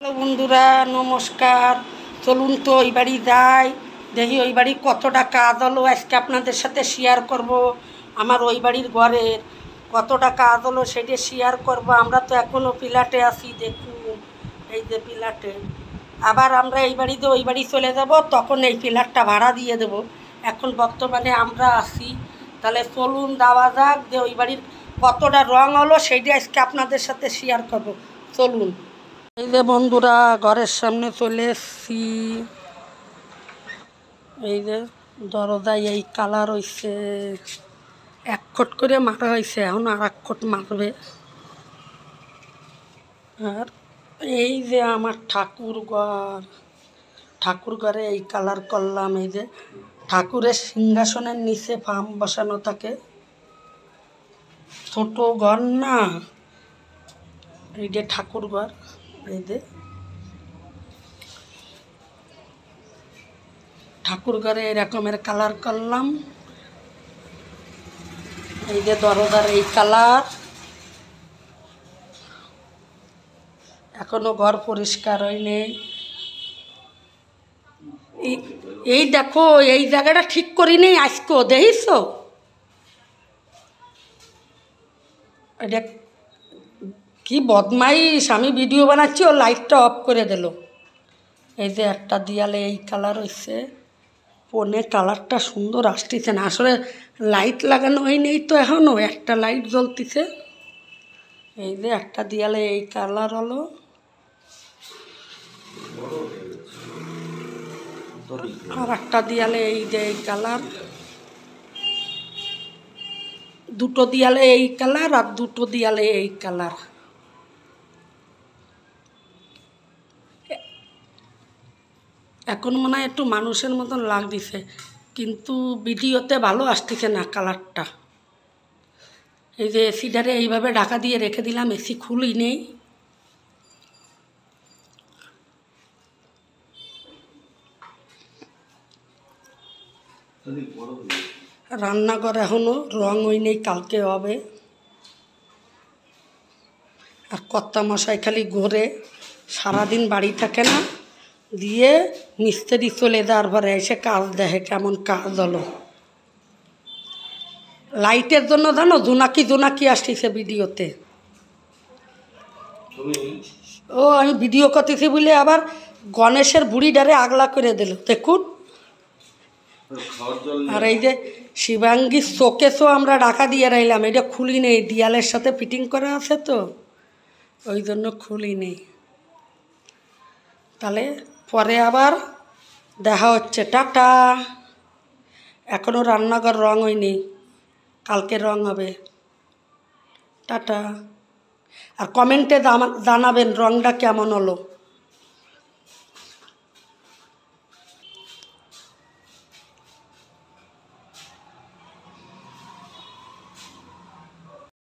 Hello বন্ধুরা, নমস্কার। চলুন তো ওই বাড়ি যাই, দেখি ওই বাড়ি কতটা কাজ হলো। আজকে আপনাদের সাথে শেয়ার করব আমার ওই বাড়ির ঘরের কতটা কাজ হলো, সেটা শেয়ার করব। আমরা তো এখনও পিলাটে আছি, দেখুন এই যে পিলাটে। আবার আমরা এই বাড়িতে ওই বাড়ি চলে যাব, তখন এই পিলারটা ভাড়া দিয়ে দেব। এখন বর্তমানে আমরা আছি। তাহলে চলুন যাওয়া যাক, যে ওই বাড়ির কতটা রং হলো সেইটা আজকে আপনাদের সাথে শেয়ার করব। চলুন। এই যে বন্ধুরা, ঘরের সামনে চলে এসছি। এই যে দরজায় এই কালার হয়েছে, 1 কোট করে মারা হয়েছে, এখন আর 1 কোট মারবে। আর এই যে আমার ঠাকুর ঘরে এই কালার করলাম। এই যে ঠাকুরের সিংহাসনের নিচে ফার্ম বসানো থাকে, ছোট ঘর না, এই যে ঠাকুর ঘর। এই যে ঠাকুর ঘরে এরকমের কালার করলাম। এই যে দরজার এই কালার। এখনো ঘর পরিষ্কার হয়নি। এই দেখো, এই জায়গাটা ঠিক করি নেই আজকেও, দেখিস? এটা কি বদমাইশ, আমি ভিডিও বানাচ্ছি, ও লাইটটা অফ করে দিল। এই যে একটা দেয়ালে এই কালার হয়েছে, ফোনে কালারটা সুন্দর আসতেছে না, আসলে লাইট লাগানো হয় নেই তো, এখনও একটা লাইট জ্বলতেছে। এই যে একটা দেয়ালে এই কালার হলো, আর একটা দেয়ালে এই যে এই কালার। দুটো দেয়ালে এই কালার আর দুটো দেয়ালে এই কালার। এখন মনে হয় একটু মানুষের মতন লাগতেছে, কিন্তু ভিডিওতে ভালো আসতেছে না কালারটা। এই যে এসিটারে এইভাবে ঢাকা দিয়ে রেখে দিলাম, এসি খুলি নেই। রান্নাঘর এখনো রং হই নেই, কালকে হবে। আর কর্তা মশাই খালি ঘোরে, সারাদিন বাড়ি থাকে না, দিয়ে মিস্ত্রি চলে যাওয়ার পরে এসে কাজ দেখে কেমন কাজ হলো। লাইটের জন্য জানো জোনাকি আসতেছে ভিডিওতে। ও আমি ভিডিও করতেছি বলে আবার গণেশের বুড়িটারে আগলা করে দিল, দেখুন। আর এই যে শিবাঙ্গীর শোকেসও আমরা ঢাকা দিয়ে রাখলাম, এটা খুলি নেই, দেয়ালের সাথে ফিটিং করা আছে তো, ওই জন্য খুলি নেই। তাহলে পরে আবার দেখা হচ্ছে, টাটা। এখনও রান্নাঘর রং হয়নি, কালকে রং হবে। টাটা। আর কমেন্টে জানাবেন রংটা কেমন হলো।